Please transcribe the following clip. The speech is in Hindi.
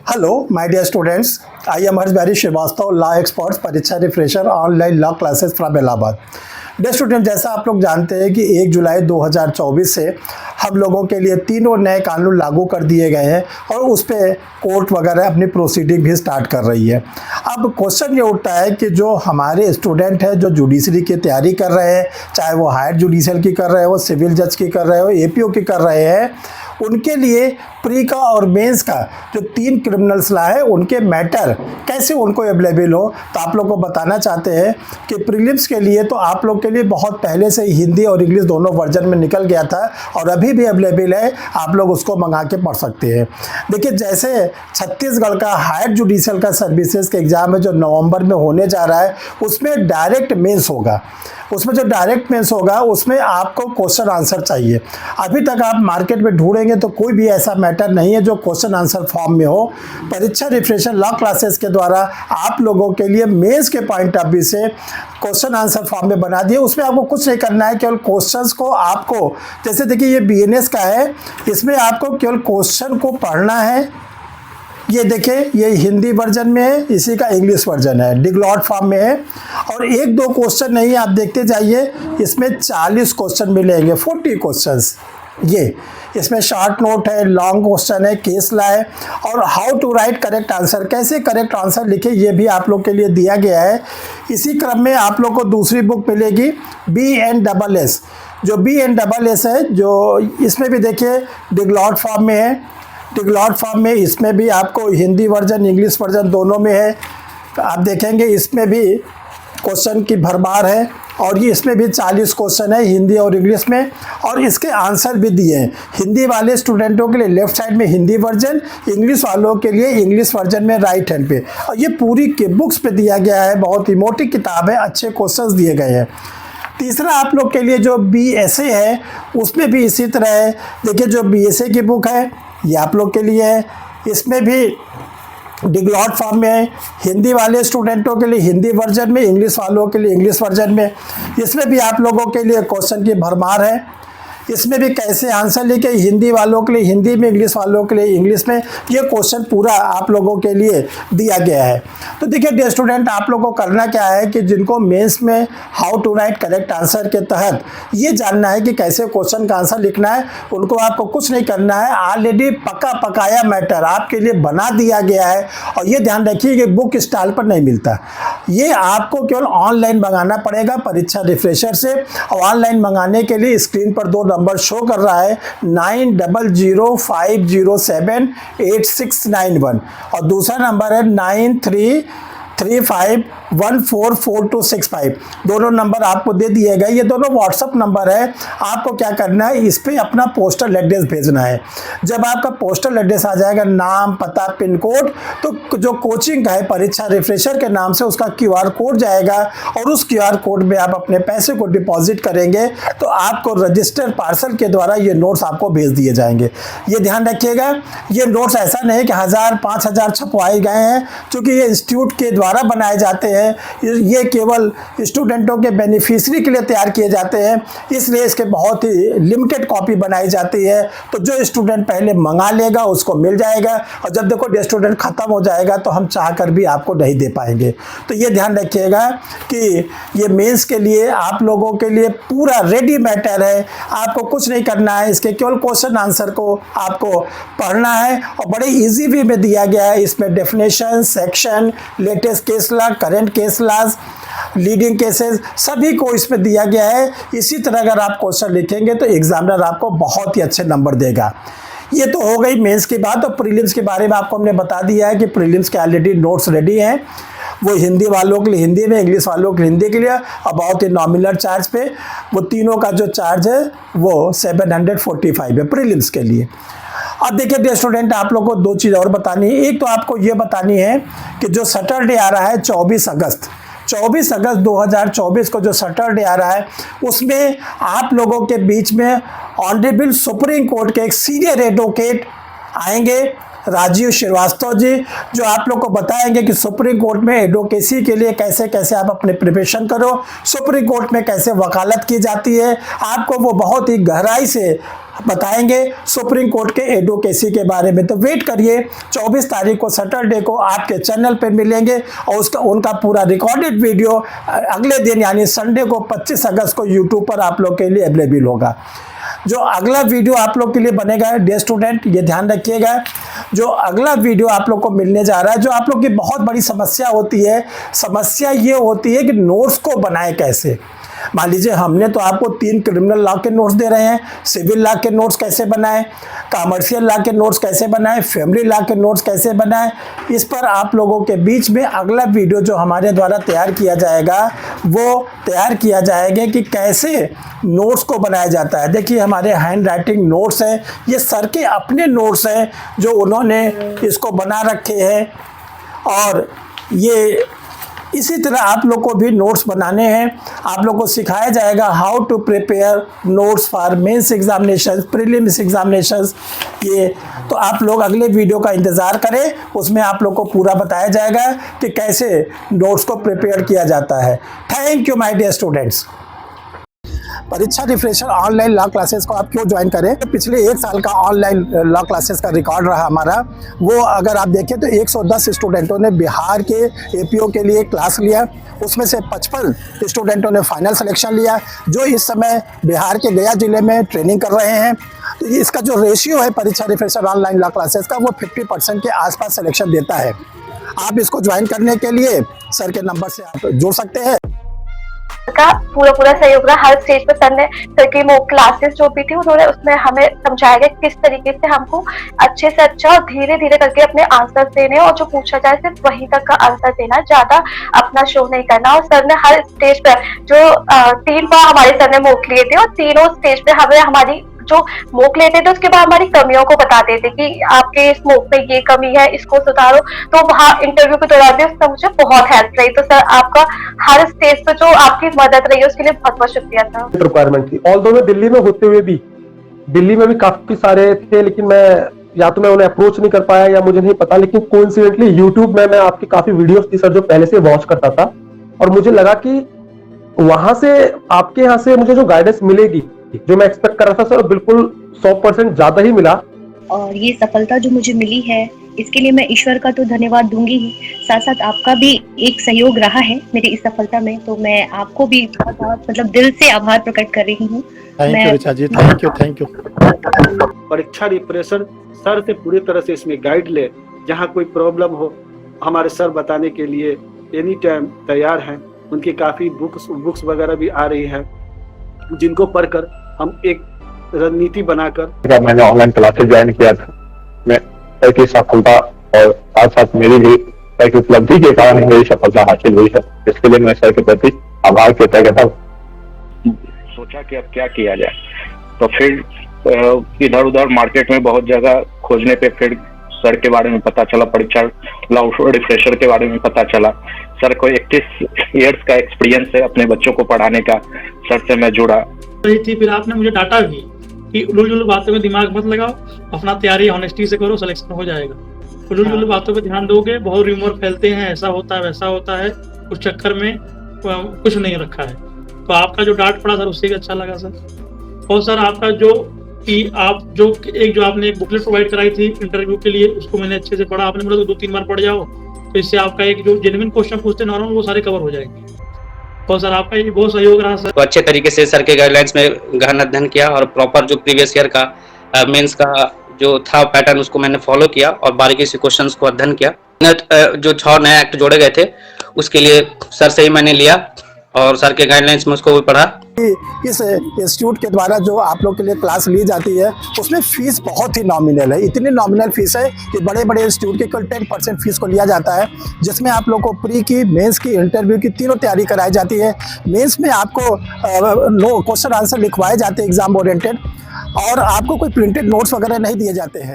Hello, my dear students. I am Harsh Bari Srivastava, law experts, परीक्षा refresher online law classes from Allahabad. Dear student, जैसा आप लोग जानते हैं कि 1 जुलाई 2024 से हम लोगों के लिए तीनों नए कानून लागू कर दिए गए हैं और उस पर कोर्ट वगैरह अपनी प्रोसीडिंग भी स्टार्ट कर रही है। अब क्वेश्चन ये उठता है कि जो हमारे स्टूडेंट हैं जो जुडिशरी की तैयारी कर रहे हैं, चाहे वो हायर जुडिशल की कर रहे हो, सिविल जज की कर रहे हो, एपीओ की कर रहे हैं, उनके लिए प्री का और मेंस का जो 3 क्रिमिनल्स लॉ है उनके मैटर कैसे उनको अवेलेबल हो, तो आप लोग को बताना चाहते हैं कि प्रीलिम्स के लिए तो आप लोग के लिए बहुत पहले से ही हिंदी और इंग्लिश दोनों वर्जन में निकल गया था और अभी भी अवेलेबल है, आप लोग उसको मंगा के पढ़ सकते हैं। देखिए, जैसे छत्तीसगढ़ का हायर जुडिशल का सर्विसेज का एग्ज़ाम है जो नवंबर में होने जा रहा है, उसमें डायरेक्ट मेंस होगा। उसमें जो डायरेक्ट मेंस होगा उसमें आपको क्वेश्चन आंसर चाहिए। अभी तक आप मार्केट में ढूंढेंगे तो कोई भी ऐसा मैटर नहीं है जो क्वेश्चन आंसर फॉर्म में हो। परीक्षा रिफ्रेशर लॉ क्लासेस के द्वारा आप लोगों के लिए मेंस के पॉइंट ऑफ व्यू से क्वेश्चन आंसर फॉर्म में बना दिए। उसमें आपको कुछ नहीं करना है, केवल क्वेश्चंस को आपको, जैसे देखिए ये बीएनएस का है, इसमें आपको केवल क्वेश्चन को पढ़ना है। ये देखें, ये हिंदी वर्जन में है, इसी का इंग्लिश वर्जन है, डिगलॉट फॉर्म में है और 1-2 क्वेश्चन नहीं, आप देखते जाइए, इसमें 40 क्वेश्चन मिलेंगे, 40 क्वेश्चंस। ये इसमें शॉर्ट नोट है, लॉन्ग क्वेश्चन है, केस लॉ है और how to write correct answer, कैसे करेक्ट आंसर लिखे, ये भी आप लोग के लिए दिया गया है। इसी क्रम में आप लोग को दूसरी बुक मिलेगी BNSS, जो BNSS है, जो इसमें भी देखिए डिगलॉट फॉर्म में है। डिगलॉट फॉर्म में इसमें भी आपको हिंदी वर्जन इंग्लिश वर्जन दोनों में है। आप देखेंगे इसमें भी क्वेश्चन की भरमार है और ये इसमें भी 40 क्वेश्चन है हिंदी और इंग्लिश में और इसके आंसर भी दिए हैं। हिंदी वाले स्टूडेंटों के लिए लेफ्ट साइड में हिंदी वर्जन, इंग्लिश वालों के लिए इंग्लिश वर्जन में राइट हैंड पे, और ये पूरी के बुक्स पे दिया गया है। बहुत ही मोटी किताब है, अच्छे क्वेश्चंस दिए गए हैं। तीसरा आप लोग के लिए जो BSA है उसमें भी इसी तरह है। देखिए, जो BSA की बुक है ये आप लोग के लिए है, इसमें भी डिगलॉट फॉर्म में है। हिंदी वाले स्टूडेंटों के लिए हिंदी वर्जन में, इंग्लिश वालों के लिए इंग्लिश वर्जन में। इसमें भी आप लोगों के लिए क्वेश्चन की भरमार है। इसमें भी कैसे आंसर लिखे, हिंदी वालों के लिए हिंदी में, इंग्लिश वालों के लिए इंग्लिश में, ये क्वेश्चन पूरा आप लोगों के लिए दिया गया है। तो देखिए डियर स्टूडेंट, आप लोगों को करना क्या है कि जिनको मेंस में how to write correct answer के तहत ये जानना है कि कैसे क्वेश्चन का आंसर लिखना है, उनको आपको कुछ नहीं करना है, ऑलरेडी पका पकाया मैटर आपके लिए बना दिया गया है। और ये ध्यान रखिए कि बुक स्टॉल पर नहीं मिलता, ये आपको केवल ऑनलाइन मंगाना पड़ेगा परीक्षा रिफ्रेशर से। और ऑनलाइन मंगाने के लिए स्क्रीन पर 2 नंबर शो कर रहा है, 9005078691 और दूसरा नंबर है 9335144265। दोनों नंबर आपको दे दिए गए, ये दोनों व्हाट्सएप नंबर है। आपको क्या करना है, इस पे अपना पोस्टल एड्रेस भेजना है। जब आपका पोस्टल एड्रेस आ जाएगा, नाम, पता, पिन कोड, तो जो कोचिंग का है परीक्षा रिफ्रेशर के नाम से उसका QR कोड जाएगा और उस QR कोड में आप अपने पैसे को डिपॉजिट करेंगे तो आपको रजिस्टर पार्सल के द्वारा ये नोट्स आपको भेज दिए जाएंगे। ये ध्यान रखिएगा, ये नोट्स ऐसा नहीं कि 1000-5000 छपवाए गए हैं, क्योंकि ये इंस्टीट्यूट के द्वारा बनाए जाते हैं, ये केवल स्टूडेंटों के बेनिफिशियरी के लिए तैयार किए जाते हैं, इसलिए इसके बहुत ही लिमिटेड कॉपी बनाई जाती है। तो जो स्टूडेंट पहले मंगा लेगा उसको मिल जाएगा और जब देखो स्टूडेंट खत्म हो जाएगा तो हम चाहकर भी आपको नहीं दे पाएंगे। तो ये ध्यान रखिएगा कि ये मेंस के लिए आप लोगों के लिए पूरा रेडी मैटर है, आपको कुछ नहीं करना है, इसके केवल क्वेश्चन आंसर को आपको पढ़ना है और बड़े इजी वे में दिया गया है। इसमें definition, section, latest case law, current case laws, leading cases, सभी को इसमें दिया गया है। इसी तरह अगर आप क्वेश्चन लिखेंगे तो एग्जामिनर आपको बहुत ही अच्छे नंबर देगा। ये तो हो गई मेंस की बात। और प्रीलिम्स के बारे में आपको हमने बता दिया है कि प्रीलिम्स के ऑलरेडी नोट्स रेडी हैं, वो हिंदी वालों के लिए हिंदी में, इंग्लिश वालों के लिए हिंदी के लिए, और बहुत ही नॉमिनल चार्ज पे, वो तीनों का जो चार्ज है वो 745 है प्रीलिम्स के लिए। अब देखिए डियर स्टूडेंट, आप लोग को 2 चीज़ और बतानी है। एक तो आपको ये बतानी है कि जो सैटरडे आ रहा है 24 अगस्त 2024 को जो सैटरडे आ रहा है, उसमें आप लोगों के बीच में ऑनरेबल सुप्रीम कोर्ट के एक सीनियर एडवोकेट आएंगे राजीव श्रीवास्तव जी, जो आप लोग को बताएंगे कि सुप्रीम कोर्ट में एडवोकेसी के लिए कैसे कैसे आप अपने प्रिपरेशन करो, सुप्रीम कोर्ट में कैसे वकालत की जाती है, आपको वो बहुत ही गहराई से बताएंगे सुप्रीम कोर्ट के एडवोकेसी के बारे में। तो वेट करिए, 24 तारीख को सैटरडे को आपके चैनल पे मिलेंगे और उसका उनका पूरा रिकॉर्डेड वीडियो अगले दिन यानी संडे को 25 अगस्त को यूट्यूब पर आप लोग के लिए अवेलेबल होगा। जो अगला वीडियो आप लोग के लिए बनेगा डियर स्टूडेंट, ये ध्यान रखिएगा, जो अगला वीडियो आप लोग को मिलने जा रहा है, जो आप लोग की बहुत बड़ी समस्या होती है, समस्या ये होती है कि नोट्स को बनाए कैसे। मान लीजिए हमने तो आपको 3 क्रिमिनल लॉ के नोट्स दे रहे हैं, सिविल लॉ के नोट्स कैसे बनाएं, कमर्शियल लॉ के नोट्स कैसे बनाएं, फैमिली लॉ के नोट्स कैसे बनाएं, इस पर आप लोगों के बीच में अगला वीडियो जो हमारे द्वारा तैयार किया जाएगा वो तैयार किया जाएगा कि कैसे नोट्स को बनाया जाता है। देखिए हमारे हैंड राइटिंग नोट्स हैं, ये सर के अपने नोट्स हैं जो उन्होंने इसको बना रखे हैं, और ये इसी तरह आप लोग को भी नोट्स बनाने हैं। आप लोग को सिखाया जाएगा how to prepare notes for mains examination, prelims examinations. ये तो आप लोग अगले वीडियो का इंतज़ार करें, उसमें आप लोग को पूरा बताया जाएगा कि कैसे नोट्स को प्रिपेयर किया जाता है। Thank you my dear students. परीक्षा रिफ्रेशर ऑनलाइन लॉ क्लासेस को आप क्यों ज्वाइन करें? पिछले 1 साल का ऑनलाइन लॉ क्लासेस का रिकॉर्ड रहा हमारा, वो अगर आप देखें तो 110 स्टूडेंटों ने बिहार के एपीओ के लिए क्लास लिया, उसमें से 55 स्टूडेंटों ने फाइनल सिलेक्शन लिया, जो इस समय बिहार के गया जिले में ट्रेनिंग कर रहे हैं। तो इसका जो रेशियो है परीक्षा रिफ्रेशर ऑनलाइन लॉ क्लासेस का, वो 50% के आसपास सिलेक्शन देता है। आप इसको ज्वाइन करने के लिए सर के नंबर से आप जुड़ सकते हैं। का पूरा सहयोग रहा। हर स्टेज पर सर ने सर की वो क्लासेस जो भी थी उन्होंने उसमें हमें समझाया गया किस तरीके से हमको अच्छे से अच्छा और धीरे धीरे करके अपने आंसर देने, और जो पूछा जाए सिर्फ वहीं तक का आंसर देना, ज्यादा अपना शो नहीं करना। और सर ने हर स्टेज पर जो 3 बार हमारे सर ने मॉक लिए थे, और तीनों स्टेज पे हमें हमारी जो मॉक लेते थे उसके बाद हमारी कमियों को बताते थे कि आपके इस मॉक में ये कमी है, इसको सुधारो। तो वहाँ इंटरव्यू के दौरान भी उससे मुझे बहुत हेल्प रही। तो सर आपका हर स्टेज पे जो आपकी मदद रही है उसके लिए बहुत बहुत शुक्रिया था। रिक्वायरमेंट थी, ऑल्दो मैं दिल्ली में होते हुए भी, दिल्ली में भी काफी सारे थे, लेकिन मैं या तो मैं उन्हें अप्रोच नहीं कर पाया या मुझे नहीं पता, लेकिन कोइंसिडेंटली यूट्यूब में मैं आपकी काफी वीडियोस थी सर जो पहले से वॉच करता था, और मुझे लगा कि वहां से आपके यहाँ से मुझे जो गाइडेंस मिलेगी, जो मैं एक्सपेक्ट कर रहा था सर, बिल्कुल 100% ज्यादा ही मिला। और ये सफलता जो मुझे मिली है इसके लिए मैं ईश्वर का तो धन्यवाद दूंगी ही, साथ साथ आपका भी एक सहयोग रहा है मेरी इस सफलता में, तो मैं आपको भी बहुत बहुत मतलब दिल से आभार प्रकट कर रही हूँ। Thank you Richa ji, thank you. परीक्षा रिफ्रेशर सर से पूरी तरह से इसमें गाइड ले, जहाँ कोई प्रॉब्लम हो हमारे सर बताने के लिए एनी टाइम तैयार हैं। उनकी काफ़ी बुक्स वगैरह भी आ रही है, जिनको पढ़कर हम एक रणनीति बनाकर। मैंने ऑनलाइन क्लासेस ज्वाइन किया था, मैं सर की सफलता और साथ साथ मेरी भी सर की उपलब्धि के कारण मेरी सफलता हासिल हुई है, इसके लिए मैं सर के प्रति आभार व्यक्त करता हूँ। सोचा कि अब क्या किया जाए, तो फिर इधर उधर मार्केट में बहुत जगह खोजने पे फिर सर के बारे में पता चला, परीक्षा लॉ रिफ्रेशर के बारे में पता चला। सर को 21 ईयर्स का एक्सपीरियंस है अपने बच्चों को पढ़ाने का, सर से मैं जुड़ा। फिर आपने मुझे डांटा भी कि उलझुल बातों में दिमाग मत लगाओ, अपना तैयारी ऑनेस्टी से करो, सिलेक्शन हो जाएगा। उलझुल बातों पे ध्यान दोगे, बहुत रूमर फैलते हैं, ऐसा होता है वैसा होता है, उस चक्कर में कुछ नहीं रखा है। तो आपका जो डांट पड़ा सर उससे भी अच्छा लगा सर। और सर आपका जो आपने एक बुकलेट प्रोवाइड कराई थी इंटरव्यू के लिए, उसको मैंने अच्छे से पढ़ा। आपने बोला तो 2-3 बार पढ़ जाओ, तो इससे आपका एक जो जेन्युइन क्वेश्चन पूछते नॉर्मल, वो सारे कवर हो जाएंगे। और सर आपका ये बहुत सहयोग रहा सर। तो अच्छे तरीके से सर के गाइडलाइंस में गहन अध्ययन किया, और प्रॉपर जो प्रीवियस ईयर का मेंस का जो था पैटर्न उसको मैंने फॉलो किया, और बारीकी से क्वेश्चंस को अध्ययन किया। जो 6 नए एक्ट जोड़े गए थे उसके लिए सर से ही मैंने लिया, और सर के गाइडलाइंस में उसको भी पढ़ा। इस इंस्टीट्यूट के द्वारा जो आप लोग के लिए क्लास ली जाती है उसमें फीस बहुत ही नॉमिनल है। इतनी नॉमिनल फीस है कि बड़े बड़े इंस्टीट्यूट की कुल 10% फीस को लिया जाता है, जिसमें आप लोग को प्री की, मेंस की, इंटरव्यू की तीनों तैयारी कराई जाती है। मेंस में आपको क्वेश्चन आंसर लिखवाए जाते हैं एग्जाम ओरिएंटेड, और आपको कोई प्रिंटेड नोट्स वगैरह नहीं दिए जाते हैं।